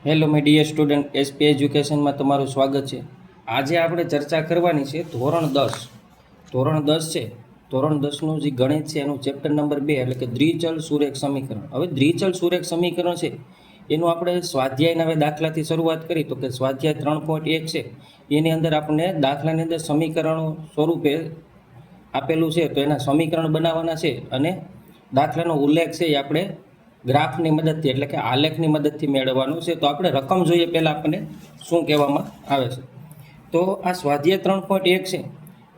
Hello my dear student, SP એજ્યુકેશનમાં તમારું સ્વાગત છે. આજે આપણે ચર્ચા કરવાની છે ધોરણ 10 છે. ધોરણ 10નું જે ગણિત છે એનું ચેપ્ટર નંબર 2 એટલે કે દ્વિચલ સુરેખ સમીકરણ. હવે દ્વિચલ સુરેખ સમીકરણ છે એનું આપણે સ્વાધ્યાયના હવે દાખલાથી શરૂઆત કરી તો કે સ્વાધ્યાય 3.1 છે. એની અંદર આપણને દાખલાની અંદર સમીકરણો સ્વરૂપે આપેલું છે, તો એના સમીકરણ બનાવવાના છે અને દાખલાનો ઉલ્લેખ છે એ આપણે ગ્રાફની મદદથી એટલે કે આલેખની મદદથી મેળવવાનું છે. તો આપણે રકમ જોઈએ પહેલાં આપણને શું કહેવામાં આવે છે. તો આ સ્વાધ્યાય 3.1 છે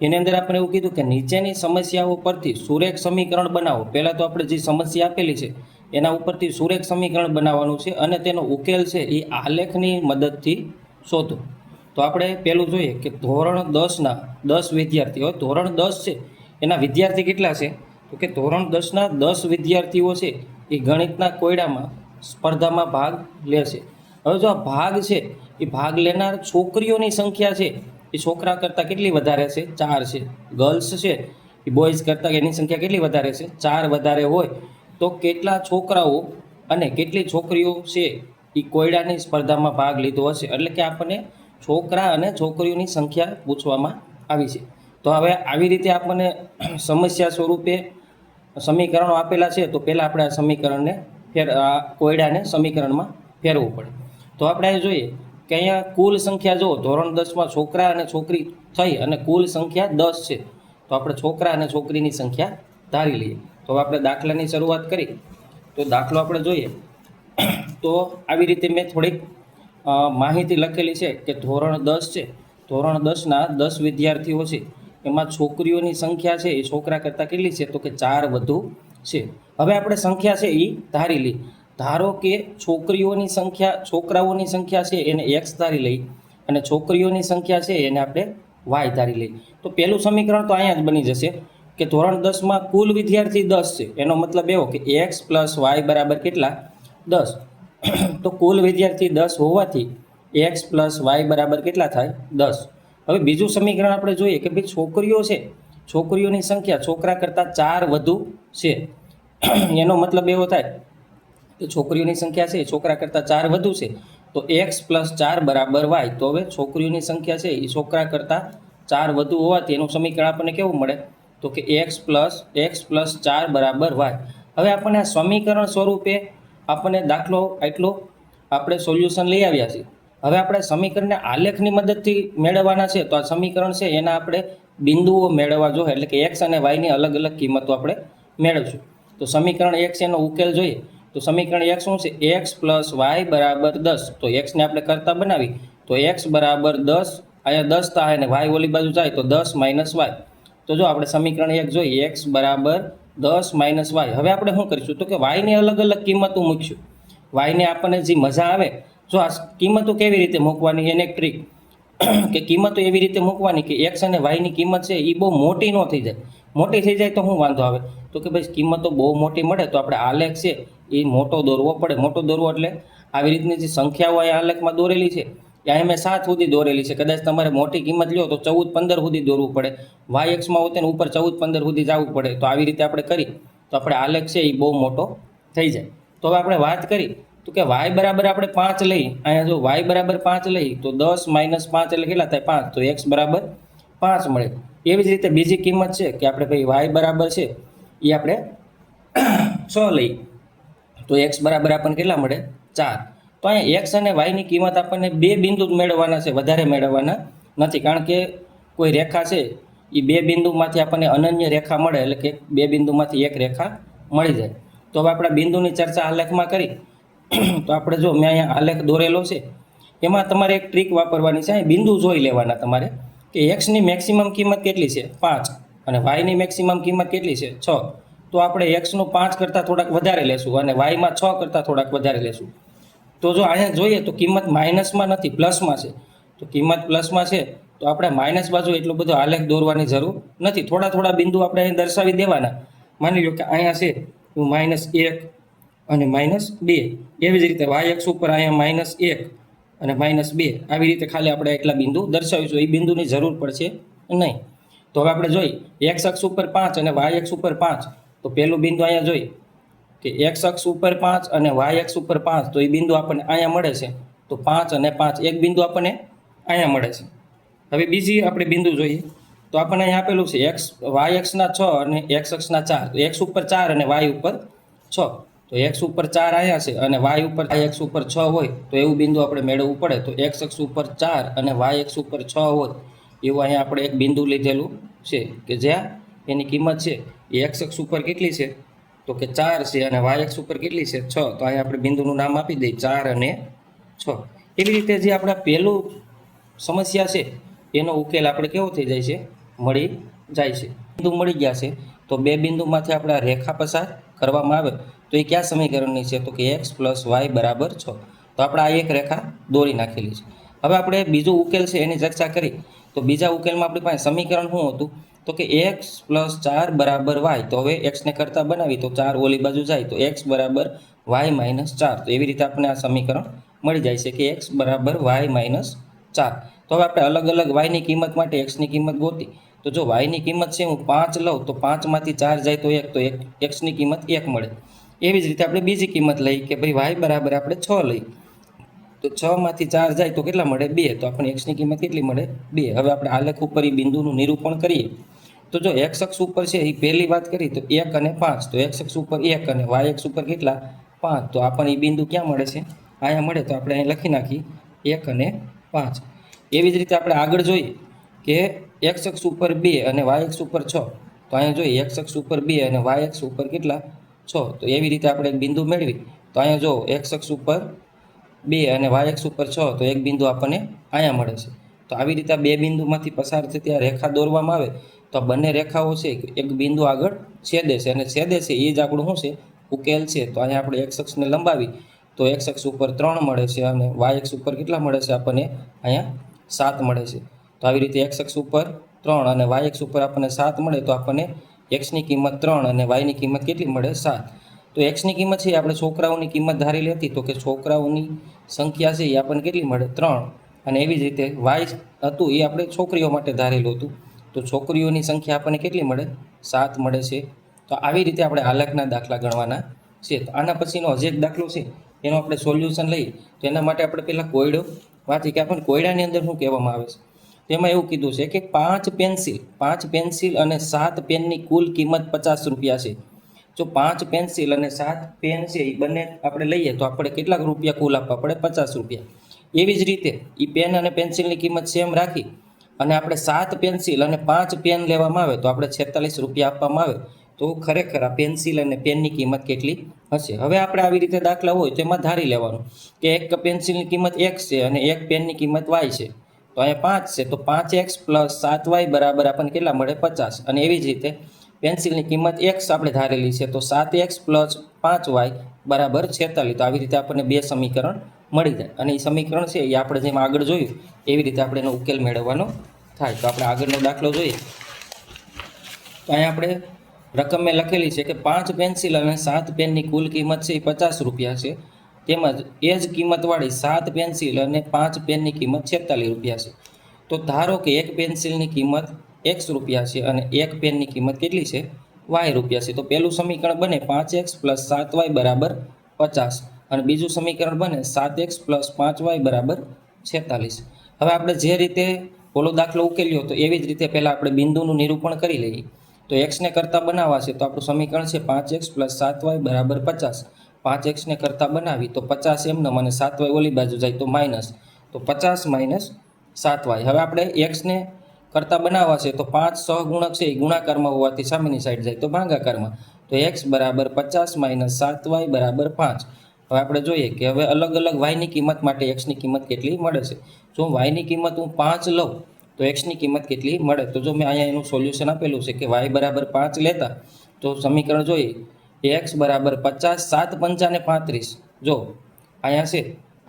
એની અંદર આપણે એવું કીધું કે નીચેની સમસ્યાઓ પરથી સુરેખ સમીકરણ બનાવો. પહેલાં તો આપણે જે સમસ્યા આપેલી છે એના ઉપરથી સુરેખ સમીકરણ બનાવવાનું છે અને તેનો ઉકેલ છે એ આલેખની મદદથી શોધો. તો આપણે પહેલું જોઈએ કે ધોરણ 10ના 10 વિદ્યાર્થીઓ, ધોરણ 10 છે એના વિદ્યાર્થી કેટલા છે તો કે ધોરણ 10ના 10 વિદ્યાર્થીઓ છે એ ગણિતના કોયડામાં સ્પર્ધામાં ભાગ લેશે. હવે જો આ ભાગ છે એ ભાગ લેનાર છોકરીઓની સંખ્યા છે એ છોકરા કરતાં કેટલી વધારે છે? 4 છે. ગર્લ્સ છે એ બોયઝ કરતાં એની સંખ્યા કેટલી વધારે છે? 4 વધારે હોય તો કેટલા છોકરાઓ અને કેટલી છોકરીઓ છે એ કોયડાની સ્પર્ધામાં ભાગ લીધો હશે. એટલે કે આપણને છોકરા અને છોકરીઓની સંખ્યા પૂછવામાં આવી છે. તો હવે આવી રીતે આપણને સમસ્યા સ્વરૂપે સમીકરણો આપેલા છે, તો પહેલાં આપણે આ સમીકરણને કોયડાને સમીકરણમાં ફેરવવું પડે. તો આપણે અહીં જોઈએ કે અહીંયા કુલ સંખ્યા જુઓ, ધોરણ 10માં છોકરા અને છોકરી થઈ અને કુલ સંખ્યા 10 છે. તો આપણે છોકરા અને છોકરીની સંખ્યા ધારી લઈએ. તો હવે આપણે દાખલાની શરૂઆત કરી તો દાખલો આપણે જોઈએ તો આવી રીતે મેં થોડીક માહિતી લખેલી છે કે ધોરણ 10 છે, ધોરણ 10ના 10 વિદ્યાર્થીઓ છે, એમાં છોકરીઓની સંખ્યા છે એ છોકરા કરતાં કેટલી છે તો કે 4 વધુ છે. હવે આપણે સંખ્યા છે એ ધારી લઈ. ધારો કે છોકરીઓની સંખ્યા, છોકરાઓની સંખ્યા છે એને એક્સ ધારી લઈ અને છોકરીઓની સંખ્યા છે એને આપણે વાય ધારી લઈ. તો પહેલું સમીકરણ તો અહીંયા જ બની જશે કે ધોરણ 10માં કુલ વિદ્યાર્થી 10 છે, એનો મતલબ એવો કે એક્સ પ્લસ વાય બરાબર કેટલા? 10. તો કુલ વિદ્યાર્થી 10 હોવાથી એક્સ પ્લસ વાય બરાબર કેટલા થાય? 10. હવે બીજું સમીકરણ આપણે જોઈએ કે ભાઈ છોકરીઓ છે, છોકરીઓની સંખ્યા છોકરા કરતાં 4 વધુ છે. એનો મતલબ એવો થાય કે છોકરીઓની સંખ્યા છે એ છોકરા કરતાં 4 વધુ છે, તો એક્સ પ્લસ 4 બરાબર વાય. તો હવે છોકરીઓની સંખ્યા છે એ છોકરા કરતાં 4 વધુ હોવાથી એનું સમીકરણ આપણને કેવું મળે તો કે એક્સ પ્લસ 4 બરાબર વાય. હવે આપણને આ સમીકરણ સ્વરૂપે આપણને દાખલો એટલો આપણે સોલ્યુશન લઈ આવ્યા છીએ. હવે આપણે સમીકરણને આલેખની મદદથી મેળવવાના છે. તો આ સમીકરણ છે એના આપણે બિંદુઓ મેળવવા જોઈએ, એટલે કે એક્સ અને વાયની અલગ અલગ કિંમતો આપણે મેળવશું. તો સમીકરણ એક્સ એનો ઉકેલ જોઈએ તો સમીકરણ એક્સ શું છે? એક્સ પ્લસ વાય બરાબર 10. તો એક્સને આપણે કરતા બનાવી તો એક્સ બરાબર 10, અહીંયા 10 થાય અને વાય ઓલી બાજુ જાય તો 10 માઇનસ વાય. તો જો આપણે સમીકરણ એક જોઈએ એક્સ બરાબર 10 માઇનસ વાય. હવે આપણે શું કરીશું તો કે વાયની અલગ અલગ કિંમતો મૂકીશું. વાયને આપણને જે મજા આવે, જો આ કિંમતો કેવી રીતે મૂકવાની એને એક ટ્રીક કે કિંમતો એવી રીતે મૂકવાની કે એક્સ અને વાયની કિંમત છે એ બહુ મોટી ન થઈ જાય. મોટી થઈ જાય તો શું વાંધો આવે તો કે ભાઈ કિંમતો બહુ મોટી મળે તો આપણે આલેખ છે એ મોટો દોરવો પડે. મોટો દોરવો એટલે આવી રીતની જે સંખ્યાઓ અહીંયા આલેખમાં દોરેલી છે ત્યાં મેં 7 સુધી દોરેલી છે. કદાચ તમારે મોટી કિંમત લ્યો તો 14, 15 સુધી દોરવું પડે. વાય એક્સમાં હોતે ને ઉપર 14, 15 સુધી જવું પડે. તો આવી રીતે આપણે કરી તો આપણે આલેખ છે એ બહુ મોટો થઈ જાય. તો હવે આપણે વાત કરી તો કે વાય બરાબર આપણે 5 લઈ, અહીંયા જો વાય બરાબર 5 લઈ તો 10 માઇનસ 5 એટલે કેટલા થાય? 5. તો એક્સ બરાબર 5 મળે. એવી જ રીતે બીજી કિંમત છે કે આપણે ભાઈ વાય બરાબર છે એ આપણે 6 લઈ તો એક્સ બરાબર આપણને કેટલા મળે? 4. તો અહીંયા એક્સ અને વાયની કિંમત આપણને 2 બિંદુ મેળવવાના છે, વધારે મેળવવાના નથી. કારણ કે કોઈ રેખા છે એ 2 બિંદુમાંથી આપણને અનન્ય રેખા મળે, એટલે કે 2 બિંદુમાંથી એક રેખા મળી જાય. તો હવે આપણે બિંદુની ચર્ચા આલેખમાં કરી તો આપણે જો મેં અહીંયા આલેખ દોરેલો છે એમાં તમારે એક ટ્રીક વાપરવાની છે. અહીં બિંદુ જોઈ લેવાના તમારે કે એક્સની મેક્સિમમ કિંમત કેટલી છે? 5 અને વાયની મેક્સિમમ કિંમત કેટલી છે? 6. તો આપણે એક્સનું 5 કરતાં થોડાક વધારે લેશું અને વાયમાં 6 કરતાં થોડાક વધારે લેશું. તો જો અહીંયા જોઈએ તો કિંમત માઇનસમાં નથી, પ્લસમાં છે. તો કિંમત પ્લસમાં છે તો આપણે માઇનસ બાજુ એટલું બધું આલેખ દોરવાની જરૂર નથી. થોડા થોડા બિંદુ આપણે અહીં દર્શાવી દેવાના. માની લો કે અહીંયા છે -1 અને -2. એવી જ રીતે વાય એક્સ ઉપર અહીંયા -1 અને -2. આવી રીતે ખાલી આપણે એટલા બિંદુ દર્શાવીશું. એ બિંદુની જરૂર પડશે નહીં. તો હવે આપણે જોઈએ એક્સ અક્ષ ઉપર 5 અને વાય એક્સ ઉપર 5. તો પહેલું બિંદુ અહીંયા જોઈએ કે એક્સ અક્ષ ઉપર 5 અને વાય એક્સ ઉપર 5. તો એ બિંદુ આપણને અહીંયા મળે છે તો 5 અને 5 એક બિંદુ આપણને અહીંયા મળે છે. હવે બીજી આપણે બિંદુ જોઈએ તો આપણને અહીંયા આપેલું છે વાય એક્સના 6 અને એક્સ અક્ષના 4. તો એક્સ ઉપર 4 અને વાય ઉપર 6. તો એક્સ ઉપર 4 અહીંયા છે અને વાય ઉપર એક્સ ઉપર 6 હોય તો એવું બિંદુ આપણે મેળવવું પડે. તો એક્સ અક્ષ ઉપર 4 અને વાય અક્ષ ઉપર 6 હોય એવું અહીંયા આપણે એક બિંદુ લીધેલું છે કે જ્યાં એની કિંમત છે એ એક્સ અક્ષ ઉપર કેટલી છે તો કે 4 છે અને વાય અક્ષ ઉપર કેટલી છે 6. તો અહીંયા આપણે બિંદુનું નામ આપી દઈએ 4 અને 6. એવી રીતે જે આપણા પહેલું સમસ્યા છે એનો ઉકેલ આપણે કેવો થઈ જાય છે મળી જાય છે. બિંદુ મળી ગયા છે તો બે બિંદુમાંથી આપણે રેખા પસાર કરવામાં આવે તો એ કયા સમીકરણની છે તો કે એક્સ પ્લસ વાય બરાબર 6. તો આપણે આ એક રેખા દોરી નાખેલી છે. હવે આપણે બીજો ઉકેલ છે એની ચર્ચા કરી તો બીજા ઉકેલમાં આપણી પાસે સમીકરણ શું હતું તો કે એક્સ પ્લસ 4 બરાબર વાય. તો હવે એક્સને કરતા બનાવી તો 4 ઓલી બાજુ જાય તો એક્સ બરાબર વાય માઇનસ 4. તો એવી રીતે આપણે આ સમીકરણ મળી જાય છે કે એક્સ બરાબર વાય માઇનસ 4. તો હવે આપણે અલગ અલગ વાયની કિંમત માટે એક્સની કિંમત ગોતી તો જો વાયની કિંમત છે હું 5 લઉં તો 5માંથી 4 જાય તો 1 તો એક્સની કિંમત 1 મળે. એવી જ રીતે આપણે બીજી કિંમત લઈ કે ભાઈ વાય બરાબર આપણે 6 લઈ તો 6માંથી 4 જાય તો કેટલા મળે 2. તો આપણે એક્સની કિંમત કેટલી મળે 2. હવે આપણે આલેખ ઉપર એ બિંદુનું નિરૂપણ કરીએ તો જો એક્સ અક્ષ ઉપર છે એ પહેલી વાત કરી તો 1 અને 5. તો એક્સ અક્ષ ઉપર 1 અને વાય અક્ષ ઉપર કેટલા 5. તો આપણને એ બિંદુ ક્યાં મળે છે અહીંયા મળે. તો આપણે અહીં લખી નાખી 1 અને 5. એવી જ રીતે આપણે આગળ જોઈએ કે એક્સ અક્ષ ઉપર 2 અને વાય અક્ષ ઉપર 6. તો અહીંયા જોઈએ એક્સ અક્ષ ઉપર 2 અને વાય અક્ષ ઉપર કેટલા 6. તો એવી રીતે આપણે એક બિંદુ મેળવી તો અહીંયા જો એક્સ અક્ષ ઉપર 2 અને વાય અક્ષ ઉપર 6 તો એક બિંદુ આપણને અહીંયા મળે છે. તો આવી રીતે બે બિંદુમાંથી પસાર થતી આ રેખા દોરવામાં આવે તો આ બંને રેખાઓ છે એક બિંદુ આગળ છેદે છે અને છેદે છે એ જ આપણું શું છે ઉકેલ છે. તો અહીંયા આપણે એક્સ અક્ષને લંબાવી તો એક્સ અક્ષ ઉપર 3 મળે છે અને વાય અક્ષ ઉપર કેટલા મળે છે આપણને અહીંયા 7 મળે છે. તો આવી રીતે એક્સ અક્ષ ઉપર 3 અને વાય અક્ષ ઉપર આપણને 7 મળે તો આપણને એક્સની કિંમત 3 અને વાયની કિંમત કેટલી મળે 7. તો એક્સની કિંમત છે આપણે છોકરાઓની કિંમત ધારેલી હતી તો કે છોકરાઓની સંખ્યા છે એ આપણને કેટલી મળે 3. અને એવી જ રીતે વાય હતું એ આપણે છોકરીઓ માટે ધારેલું હતું તો છોકરીઓની સંખ્યા આપણને કેટલી મળે 7 મળે છે. તો આવી રીતે આપણે આલેખના દાખલા ગણવાના છે. તો આના પછીનો હજી એક દાખલો છે એનો આપણે સોલ્યુશન લઈએ તો એના માટે આપણે પહેલાં કોયડો વાંચી કે આપણને કોયડાની અંદર શું કહેવામાં આવે છે. તેમાં એવું કીધું છે કે 5 પેન્સિલ અને 7 પેનની કુલ કિંમત 50 રૂપિયા છે. જો 5 પેન્સિલ અને 7 પેન છે એ બંને આપણે લઈએ તો આપણે કેટલાક રૂપિયા કુલ આપવા પડે 50 રૂપિયા. એવી જ રીતે એ પેન અને પેન્સિલની કિંમત સેમ રાખી અને આપણે 7 પેન્સિલ અને 5 પેન લેવામાં આવે તો આપણે 46 રૂપિયા આપવામાં આવે તો ખરેખર આ પેન્સિલ અને પેનની કિંમત કેટલી હશે. હવે આપણે આવી રીતે દાખલા હોય તો એમાં ધારી લેવાનું કે એક પેન્સિલની કિંમત x છે અને એક પેનની કિંમત y છે. તો અહીંયા 5 છે તો 5x પ્લસ 7y બરાબર આપણને કેટલા મળે 50. અને એવી જ રીતે પેન્સિલની કિંમત x આપણે ધારેલી છે તો 7x પ્લસ 5y બરાબર 46. તો આવી રીતે આપણને બે સમીકરણ મળી જાય અને એ સમીકરણ છે એ આપણે જેમ આગળ જોયું એવી રીતે આપણે એનો ઉકેલ મેળવવાનો થાય. તો આપણે આગળનો દાખલો જોઈએ તો અહીંયા આપણે રકમ મેં લખેલી છે કે 5 પેન્સિલ અને 7 પેનની કુલ કિંમત છે એ 50 રૂપિયા છે. તેમજ એ જ કિંમતવાળી 7 પેન્સિલ અને 5 પેનની કિંમત 46 રૂપિયા છે. તો ધારો કે એક પેન્સિલની કિંમત x રૂપિયા છે અને એક પેનની કિંમત કેટલી છે y રૂપિયા છે. તો પહેલું સમીકરણ બને 5x પ્લસ 7y બરાબર 50 અને બીજું સમીકરણ બને 7x પ્લસ 5y બરાબર 46. હવે આપણે જે રીતે ઓલો દાખલો ઉકેલ્યો તો એવી જ રીતે પહેલાં આપણે બિંદુનું નિરૂપણ કરી લઈએ. તો એક્સને કરતાં બનાવવા છે તો આપણું સમીકરણ છે 5x પ્લસ 7y બરાબર 50. 5xને કરતાં બનાવી તો 50 એમનેમ અને 7y ઓલી બાજુ જાય તો માઇનસ તો 50 માઇનસ 7y. હવે આપણે એક્સને કરતાં બનાવવા છે તો 5 સહગુણક છે એ ગુણાકારમાં હોવાથી સામેની સાઈડ જાય તો ભાગાકારમાં તો x બરાબર 50 માઇનસ 7y બરાબર 5. હવે આપણે જોઈએ કે હવે અલગ અલગ વાયની કિંમત માટે એક્સની કિંમત કેટલી મળે છે. જો વાયની કિંમત હું 5 લઉં તો એક્સની કિંમત કેટલી મળે. તો જો મેં અહીંયા એનું સોલ્યુશન આપેલું છે કે વાય બરાબર 5 લેતા તો સમીકરણ જોઈએ એક્સ બરાબર 50 7 પંચાને 35. જો અહીંયા છે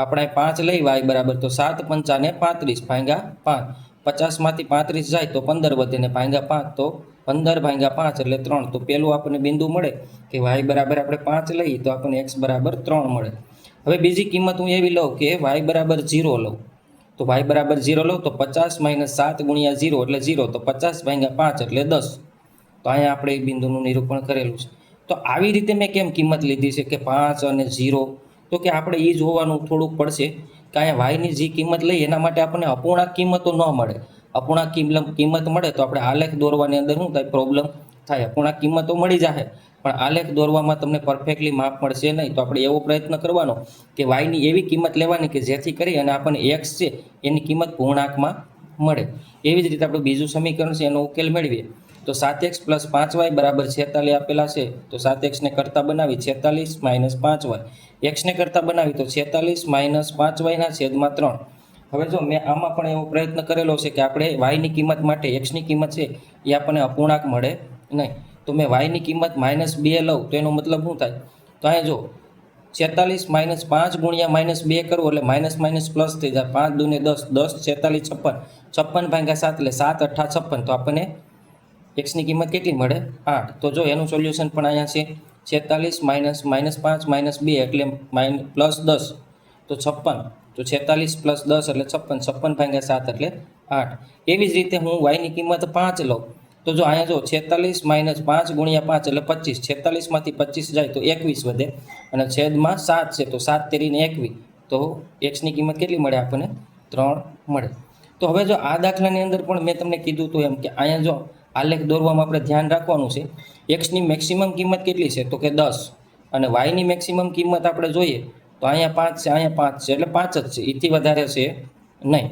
આપણે 5 લઈ વાય બરાબર તો 7 પંચાને 35 ભાગ્યા 5. 50માંથી 35 જાય તો 15 વધે ને ભાગ્યા 5 તો 15 ભાગ્યા 5 એટલે 3. તો પેલું આપણને બિંદુ મળે કે વાય બરાબર આપણે 5 લઈએ તો આપણને એક્સ બરાબર 3 મળે. હવે બીજી કિંમત હું એવી લઉં કે વાય બરાબર 0 લઉં તો વાય બરાબર 0 લઉં તો 50 માઇનસ 7 ગુણ્યા 0 એટલે 0 તો 50 ભાગ્યા 5 એટલે 10. તો અહીંયા આપણે એ બિંદુનું નિરૂપણ કરેલું છે. તો આવી રીતે મેં કેમ કિંમત લીધી છે કે 5 અને 0. તો તો કે આપણે એ જોવાનું થોડુંક પડશે કે અહીંયા વાયની જે કિંમત લઈએ એના માટે આપણને અપૂર્ણાંક કિંમતો ન મળે. અપૂર્ણાંક કિંમત મળે તો આપણે આલેખ દોરવાની અંદર શું થાય, પ્રોબ્લેમ થાય. અપૂર્ણાંક કિંમતો મળી જાય પણ આલેખ દોરવામાં તમને પરફેક્ટલી માપ મળશે નહીં. તો આપણે એવો પ્રયત્ન કરવાનો કે વાયની એવી કિંમત લેવાની કે જેથી કરી અને આપણને એક્સ છે એની કિંમત પૂર્ણાંકમાં મળે. એવી જ રીતે આપણું બીજું સમીકરણ છે એનો ઉકેલ મેળવીએ તો 7x + 5y = 46 આપેલા છે. તો 7x ને કરતા બનાવી 46 - 5y, x ને કરતા બનાવી તો 46 - 5y ના છેદમાં 3. હવે જો મેં આમાં પણ એવો પ્રયત્ન કરેલો છે કે આપણે વાયની કિંમત માટે એક્સની કિંમત છે એ આપણને અપૂર્ણાંક મળે નહીં. તો મેં વાયની કિંમત -2 લઉં તો એનો મતલબ શું થાય, તો અહીંયા જો 46 - 5 × -2 કરવું એટલે માઇનસ માઇનસ પ્લસ થઈ જાય. 5 દૂને 10, 10 46 56, 56 ભાગ્યા 7 એટલે 7 × 8 = 56. તો આપણને એક્સની કિંમત કેટલી મળે, 8. તો જો એનું સોલ્યુશન પણ અહીંયા છે. 46 - -5 - 2 એટલે +10 તો 56. તો 46 + 10 એટલે 56, 56 ભાગ્યા 7 એટલે 8. એવી જ રીતે હું વાયની કિંમત 5 લઉં તો જો અહીંયા જો 46 - 5 × 5 એટલે 25. 46 માંથી 25 જાય તો 21 વધે અને છેદમાં 7 છે તો 7 તેરીને 21. તો એક્સની કિંમત કેટલી મળે આપણને, 3 મળે. તો હવે જો આ દાખલાની અંદર પણ મેં તમને કીધું હતું એમ કે અહીંયા જો આલેખ દોરવામાં આપણે ધ્યાન રાખવાનું છે. એક્સની મેક્સિમમ કિંમત કેટલી છે તો કે 10 અને વાયની મેક્સિમમ કિંમત આપણે જોઈએ તો અહીંયા 5 છે, અહીંયા 5 છે એટલે 5 જ છે, એથી વધારે છે નહીં.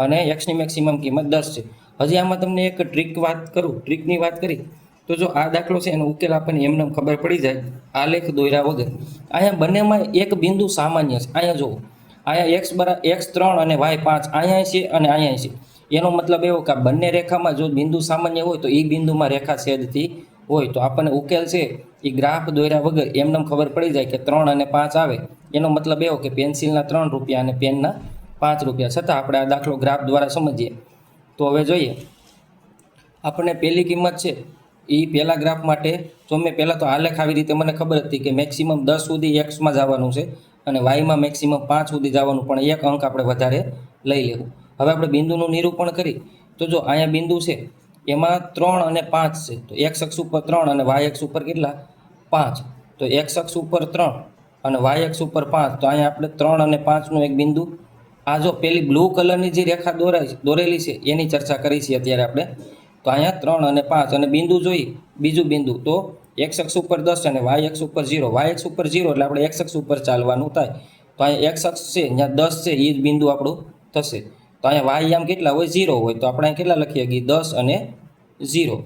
અને એક્સની મેક્સિમમ કિંમત 10 છે. હજી આમાં તમને એક ટ્રીકની વાત કરી તો જો આ દાખલો છે એનો ઉકેલ આપણને એમને ખબર પડી જાય આલેખ દોર્યા વગર. અહીંયા બંનેમાં એક બિંદુ સામાન્ય છે. અહીંયા જુઓ, અહીંયા x3 અને y5 અહીંયા છે અને અહીંયા છે. એનો મતલબ એવો કે બંને રેખામાં જો બિંદુ સામાન્ય હોય તો એ બિંદુમાં રેખા છેદતી હોય. તો આપણને ઉકેલ છે એ ગ્રાફ દોર્યા વગર એમને ખબર પડી જાય કે 3 અને 5 આવે. એનો મતલબ એવો કે પેન્સિલના 3 રૂપિયા અને પેનના 5 રૂપિયા. છતાં આપણે આ દાખલો ગ્રાફ દ્વારા સમજીએ તો હવે જોઈએ આપણને પહેલી કિંમત છે એ પહેલા ગ્રાફ માટે જો મેં પહેલાં તો આલેખ આવી રીતે મને ખબર હતી કે મેક્સિમમ 10 સુધી એક્સમાં જવાનું છે અને વાયમાં મેક્સિમમ 5 સુધી જવાનું, પણ એક અંક આપણે વધારે લઈ લેવું. હવે આપણે બિંદુનું નિરૂપણ કરી તો જો અહીંયા બિંદુ છે એમાં 3 અને 5 છે. તો એક્સ અક્ષ ઉપર 3 અને વાય અક્ષ ઉપર કેટલા, 5. તો એક્સ અક્ષ ઉપર 3 અને વાય અક્ષ ઉપર 5. તો અહીંયા આપણે 3 અને 5નું એક બિંદુ, આ જો પેલી બ્લુ કલરની જે રેખા દોરેલી છે એની ચર્ચા કરી છે અત્યારે આપણે. તો અહીંયા 3 અને 5 અને બિંદુ જોઈએ બીજું બિંદુ તો એક્સ અક્ષ ઉપર 10 અને વાય અક્ષ ઉપર 0. વાય અક્ષ ઉપર 0 એટલે આપણે એક્સ અક્ષ ઉપર ચાલવાનું થાય. તો અહીંયા એક્સ અક્ષ છે અહીંયા 10 છે એ જ બિંદુ આપણું થશે. તો અહીંયા વાય આમ કેટલા હોય, 0 હોય. તો આપણે અહીં કેટલા લખીએ કે 10 અને 0.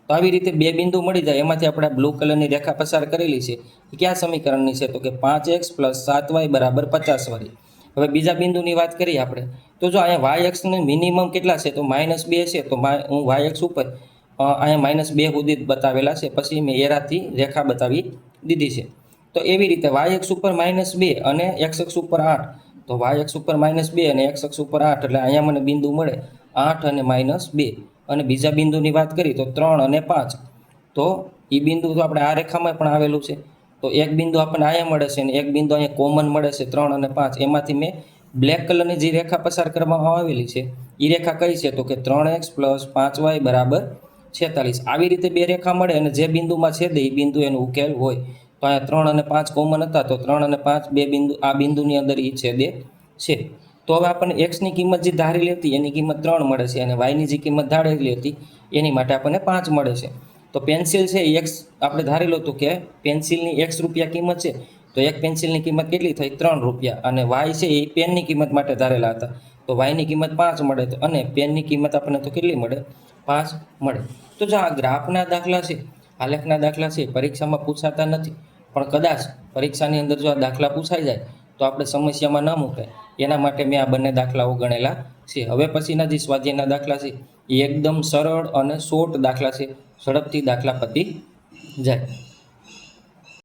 તો આવી રીતે બે બિંદુ મળી જાય. એમાંથી આપણે બ્લુ કલરની રેખા પસાર કરેલી છે એ કયા સમીકરણની છે તો કે 5x + 7y = 50 વાળી. હવે બીજા બિંદુની વાત કરીએ આપણે તો જો અહીંયા વાય અક્ષને મિનિમમ કેટલા છે તો -2 છે. તો હું વાય અક્ષ ઉપર અહીંયા -2 સુધી બતાવેલા છે, પછી મેં એરાથી રેખા બતાવી દીધી છે. તો એવી રીતે વાય અક્ષ ઉપર -2 અને એક્સ અક્ષ ઉપર 8. તો વાય અક્ષ ઉપર -2 અને એક્સ અક્ષ ઉપર 8 એટલે અહીંયા મને બિંદુ મળે 8 અને -2. અને બીજા બિંદુની વાત કરી તો 3 અને 5. તો એ બિંદુ તો આપણે આ રેખામાં પણ આવેલું છે. તો એક બિંદુ આપણને અહીંયા મળે છે અને એક બિંદુ અહીંયા કોમન મળે છે 3 અને 5. એમાંથી મેં બ્લેક કલરની જે રેખા પસાર કરવામાં આવેલી છે એ રેખા કઈ છે તો કે 3x + 5y = 46. આવી રીતે બે રેખા મળે અને જે બિંદુમાં છેદે એ બિંદુ એનો ઉકેલ હોય. તો અહીંયા 3 અને 5 કોમન હતા તો 3 અને 5 બે બિંદુ આ બિંદુની અંદર એ છેદે છે. તો હવે આપણને એક્સની કિંમત જે ધારેલી હતી એની કિંમત 3 મળે છે અને વાયની જે કિંમત ધારેલી હતી એની માટે આપણને 5 મળે છે. તો પેન્સિલ છે એક્સ આપણે ધારેલું હતું કે પેન્સિલની x રૂપિયા કિંમત છે. તો એક પેન્સિલની કિંમત કેટલી થઈ, 3 રૂપિયા. અને વાય છે એ પેનની કિંમત માટે ધારેલા હતા. તો વાયની કિંમત 5 મળે તો અને પેનની કિંમત આપણને તો કેટલી મળે, 5 મળે. તો જો આ ગ્રાફના દાખલા છે, આલેખના દાખલા છે, પરીક્ષામાં પૂછાતા નથી, પણ કદાચ પરીક્ષાની અંદર જો આ દાખલા પૂછાઈ જાય તો આપણે સમસ્યામાં ન મુકાય એના માટે મેં આ બંને દાખલાઓ ગણેલા છે. હવે પછીના જે સ્વાધ્યાયના દાખલા છે એ એકદમ સરળ અને શોર્ટ દાખલા છે, ઝડપથી દાખલા પતી જાય.